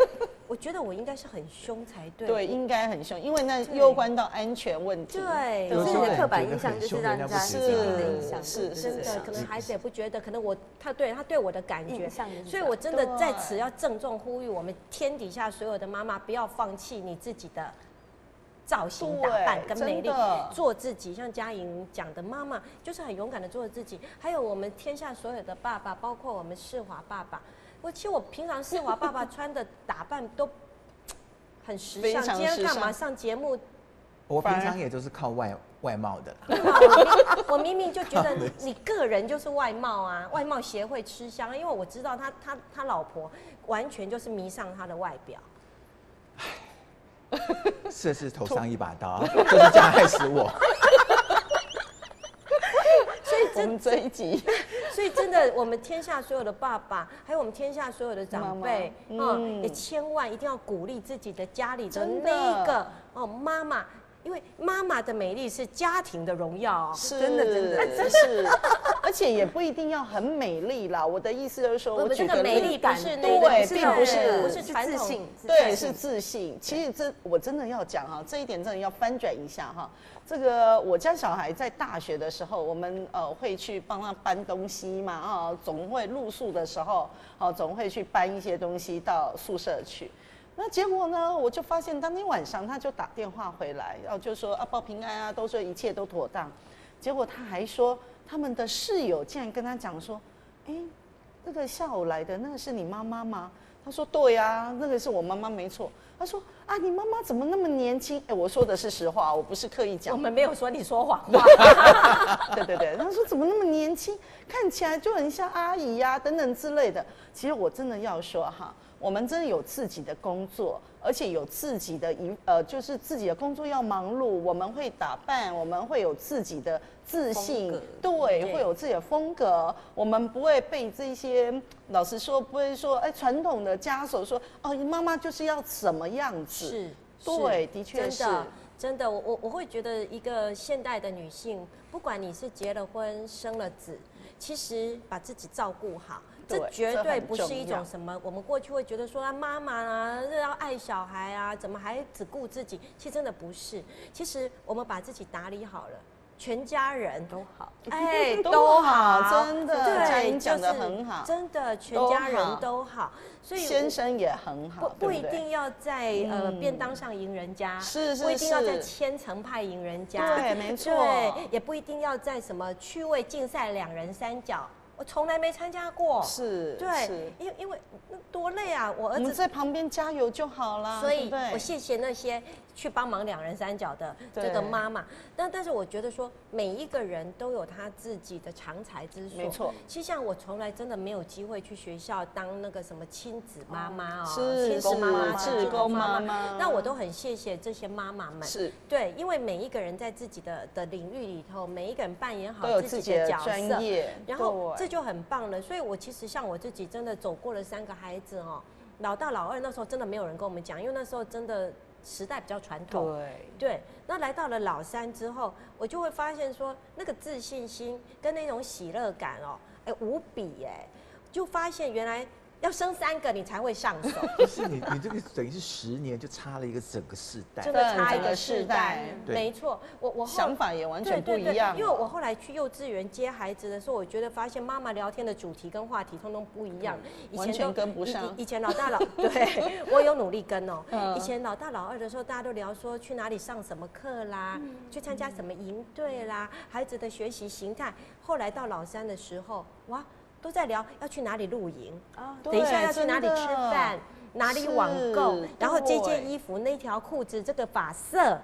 我觉得我应该是很凶才对。对，应该很凶，因为那攸关到安全问题。对，有些人的刻板印象就是让人家心理的影响，是真的，可能孩子也不觉得，可能他对我的感觉，所以我真的在此要郑重呼吁我们天底下所有的妈妈，不要放弃你自己的。造型打扮跟美丽，做自己，像嘉颖讲的，妈妈就是很勇敢的做自己。还有我们天下所有的爸爸，包括我们世华爸爸，其实我平常世华爸爸穿的打扮都很时尚。今天干嘛上节目？我平常也都是靠外貌的。我明明就觉得你个人就是外貌啊，外貌协会吃香，因为我知道他老婆完全就是迷上他的外表。是头上一把刀，就是这样害死我。所以我们这一集，所以真的，我们天下所有的爸爸，还有我们天下所有的长辈，也千万一定要鼓励自己的家里的那个妈妈。因为妈妈的美丽是家庭的荣耀，是真的是，而且也不一定要很美丽啦。我的意思就是说，我举个美丽感是对，并不是自信，对，是自信。其实我真的要讲这一点真的要翻转一下这个我家小孩在大学的时候，我们会去帮他搬东西嘛总会露宿的时候总会去搬一些东西到宿舍去。那结果呢，我就发现当天晚上他就打电话回来，然后就说啊报平安啊，都说一切都妥当。结果他还说他们的室友竟然跟他讲说，哎，那个下午来的那个是你妈妈吗？他说对啊，那个是我妈妈没错。他说啊，你妈妈怎么那么年轻？哎，我说的是实话，我不是刻意讲。我们没有说你说谎话。对对对，他说怎么那么年轻，看起来就很像阿姨呀、等等之类的。其实我真的要说哈，我们真的有自己的工作，而且有自己的就是自己的工作要忙碌，我们会打扮，我们会有自己的自信，对，会有自己的风格，我们不会被这些老实说，不会说哎传统的枷锁说哦，妈妈就是要什么样子，是，对，的确是。真的，我会觉得一个现代的女性，不管你是结了婚、生了子，其实把自己照顾好，这绝对不是一种什么我们过去会觉得说啊，妈妈啊要爱小孩啊，怎么还只顾自己？其实真的不是，其实我们把自己打理好了。全家人都好，哎，都好，真的，对，你讲得很好，真的，全家人都好，所以先生也很好，不一定要在便当上赢人家，是，不一定要在千层派赢人家，对，没错，对，也不一定要在什么趣味竞赛2人3角。我从来没参加过，是，对，因为多累啊！我儿子在旁边加油就好了。所以我谢谢那些去帮忙2人3角的这个妈妈。但是我觉得说，每一个人都有他自己的长才之所。没错。其实像我从来真的没有机会去学校当那个什么亲子妈妈亲子妈妈、志工妈妈。那我都很谢谢这些妈妈们。是。对，因为每一个人在自己的领域里头，每一个人扮演好自己的角色，专业，然后这就很棒了。所以我其实像我自己真的走过了3个孩子哦，老大老二那时候真的没有人跟我们讲，因为那时候真的时代比较传统。对。那来到了老3之后，我就会发现说那个自信心跟那种喜乐感哦，哎无比哎，就发现原来。要生3个你才会上手，不是你这个等于是10年就差了一个整个世代，真的差一个世代，没错。我想法也完全不一样。因为我后来去幼稚园接孩子的时候，我觉得发现妈妈聊天的主题跟话题通通不一样，完全跟不上。以前老大对我有努力跟哦。以前老大老二的时候，大家都聊说去哪里上什么课啦，去参加什么营队啦，孩子的学习形态。后来到老3的时候，哇！都在聊要去哪里露营啊，等一下要去哪里吃饭，哪里网购，然后这件衣服、那条裤子、这个发色，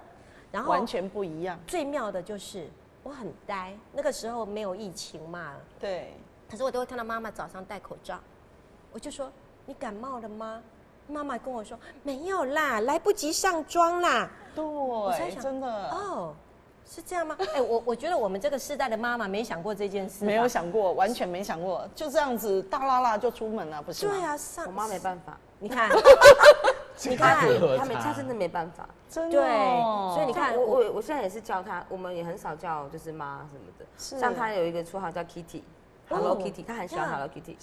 然后完全不一样。最妙的就是我很呆，那个时候没有疫情嘛，对。可是我都会看到妈妈早上戴口罩，我就说你感冒了吗？妈妈跟我说没有啦，来不及上妆啦。对，真的哦。是这样吗？哎，我觉得我们这个世代的妈妈没想过这件事，没有想过，完全没想过，就这样子大拉拉就出门了，不是吗？对啊，我妈没办法，你看，她真的没办法，真的。对，所以你看，我现在也是叫她，我们也很少叫就是妈什么的，像她有一个绰号叫 Kitty，Hello Kitty，她很喜欢 Hello Kitty，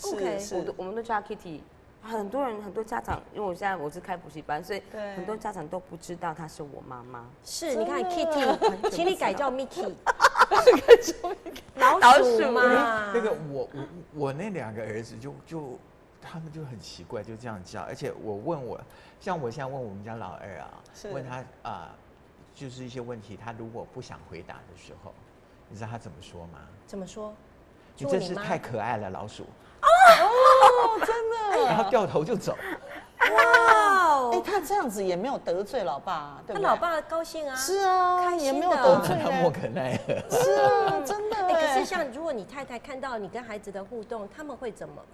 我们都叫她 Kitty。很多家长，因为我现在是开补习班，所以很多家长都不知道她是我妈妈。是，你看 Kitty， 请你改叫 Mickey， 老鼠嘛。那个我那2个儿子就他们就很奇怪，就这样叫。而且像我现在问我们家老二啊，问他就是一些问题，他如果不想回答的时候，你知道他怎么说吗？怎么说？你真是太可爱了，老鼠。哦，真的，然后掉头就走。哇，哎，他这样子也没有得罪老爸，对不对？他老爸高兴啊，是啊，也没有得罪他莫可奈何。是啊，真的。可是像如果你太太看到你跟孩子的互动，他会怎么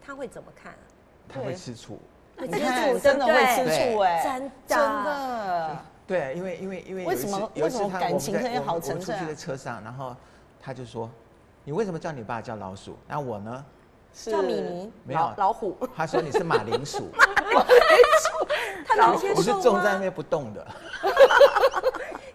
看？他会吃醋。你看，真的会吃醋哎，真的。对，因为为什么感情可以好成这样？我出去在车上，然后他就说：“你为什么叫你爸叫老鼠？那我呢？”叫米妮，没有老虎。他说你是马铃薯，他能接受吗？我是种在那边不动的。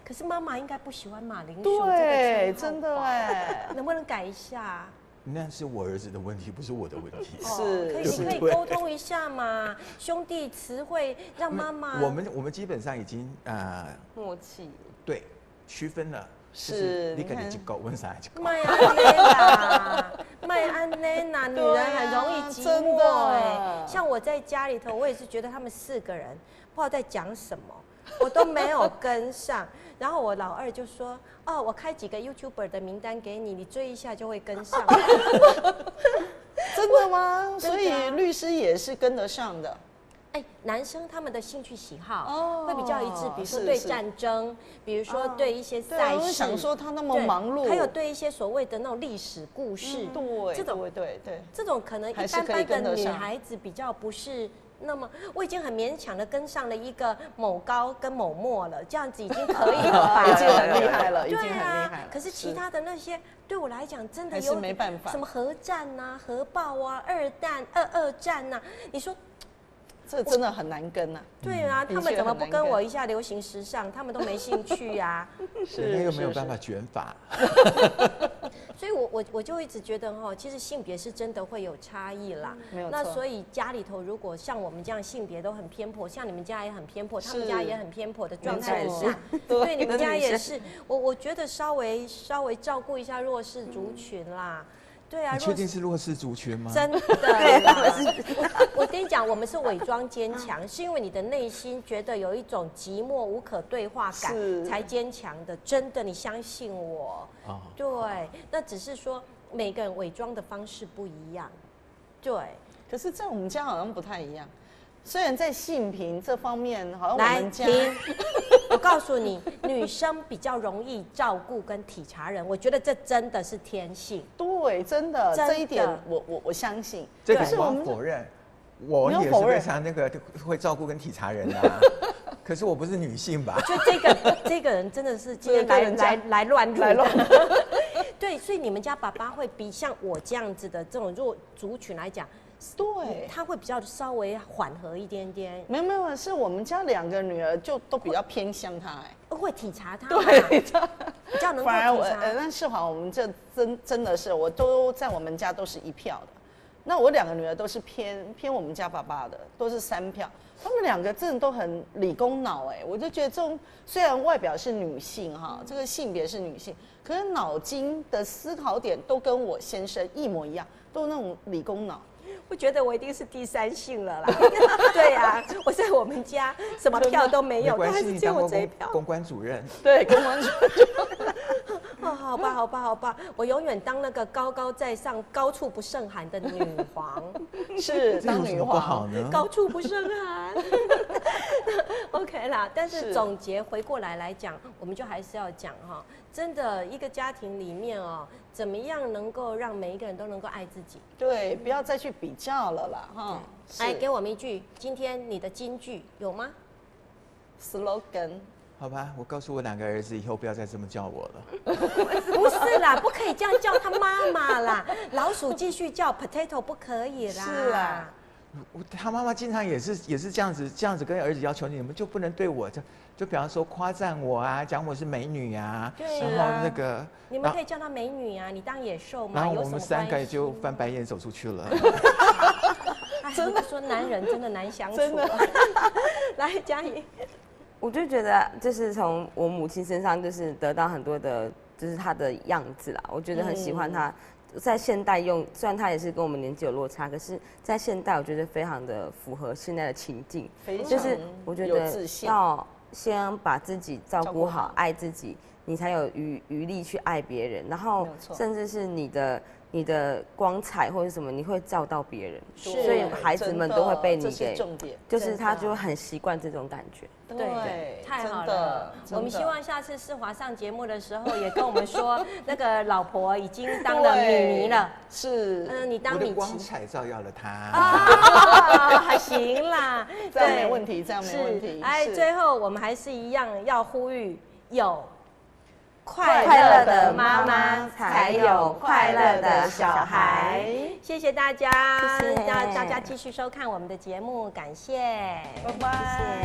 可是妈妈应该不喜欢马铃薯，对，真的哎，能不能改一下？那是我儿子的问题，不是我的问题。是，可以沟通一下嘛，兄弟词汇让妈妈。我们基本上已经默契，对，区分了。是，你肯定去狗问啥去狗？妈呀，麦安内娜，女人很容易寂寞哎。像我在家里头，我也是觉得他们4个人不知道在讲什么，我都没有跟上。然后我老二就说：“哦，我开几个 YouTuber 的名单给你，你追一下就会跟上。”真的吗？所以律师也是跟得上的。哎，男生他们的兴趣喜好会比较一致，比如说对战争，比如说对一些赛事。我想说他那么忙碌，还有对一些所谓的那种历史故事，对，这种对，这种可能一般般的女孩子比较不是。那么我已经很勉强的跟上了一个某高跟某末了，这样子已经可以了吧？已经很厉害了，已经很厉害了。可是其他的那些对我来讲真的有没办法，什么核战啊、核爆啊、二战啊，你说这真的很难跟啊。对啊，他们怎么不跟我一下流行时尚？他们都没兴趣呀。是，又没有办法卷发。所以我就一直觉得哈，其实性别是真的会有差异啦。没有错。那所以家里头如果像我们这样性别都很偏颇，像你们家也很偏颇，他们家也很偏颇的状态下，对，你们家也是。我觉得稍微照顾一下弱势族群啦。对啊，你确定是弱势族群吗？真的，我跟你讲，我们是伪装坚强，是因为你的内心觉得有一种寂寞无可对话感才坚强的。真的，你相信我。对，那只是说每个人伪装的方式不一样。对，可是在我们家好像不太一样。虽然在性平这方面，好像我们家，我告诉你，女生比较容易照顾跟体察人，我觉得这真的是天性。对，真的这一点我相信。这个我否认，我也是非常那个会照顾跟体察人的啊。可是我不是女性吧？就这个人真的是今天来乱入。对，所以你们家爸爸会比像我这样子的这种弱族群来讲。对，他会比较稍微缓和一点点。没有，是我们家2个女儿就都比较偏向他，会体察他，对，比较能够体察。反而那世华，我们这真的是，我都在我们家都是1票的。那我2个女儿都是偏我们家爸爸的，都是3票。他们2个真的都很理工脑，我就觉得这种虽然外表是女性哈，这个性别是女性，可是脑筋的思考点都跟我先生一模一样，都那种理工脑。我觉得我一定是第3性了啦。对呀，我在我们家什么票都没有，但是只有我这一票。公关主任。对，公关主任。好吧，我永远当那个高高在上、高处不胜寒的女皇。是，当女皇不好呢？高处不胜寒。OK 啦，但是总结回过来讲，我们就还是要讲哈，真的一个家庭里面哦，怎么样能够让每一个人都能够爱自己？对，不要再去比较了啦，哈。来，给我们一句，今天你的金句有吗 ？slogan。好吧，我告诉我2个儿子，以后不要再这么叫我了。不是啦，不可以这样叫他妈妈啦。老鼠继续叫 potato 不可以啦。是啦，他妈妈经常也是这样子跟儿子要求你们就不能对我就比方说夸赞我啊，讲我是美女啊，然后那个你们可以叫她美女啊，你当野兽嘛，然后我们3个就翻白眼走出去了。真的说男人真的难相处。来，嘉怡。我就觉得，就是从我母亲身上，就是得到很多的，就是她的样子啦。我觉得很喜欢她，在现代用，虽然她也是跟我们年纪有落差，可是在现代，我觉得非常的符合现在的情境。就是我觉得要先把自己照顾好，爱自己，你才有余力去爱别人，然后甚至是你的光彩或者什么，你会照到别人，所以孩子们都会被你给，就是他就会很习惯这种感觉。对，太好了。我们希望下次世华上节目的时候，也跟我们说，那个老婆已经当了米妮了。是，你当米奇。我的光彩照耀了她。还行啦，这样没问题，这样没问题。哎，最后我们还是一样要呼吁有。快乐的妈妈才有快乐的小孩。谢谢大家，大家继续收看我们的节目，感谢，拜拜。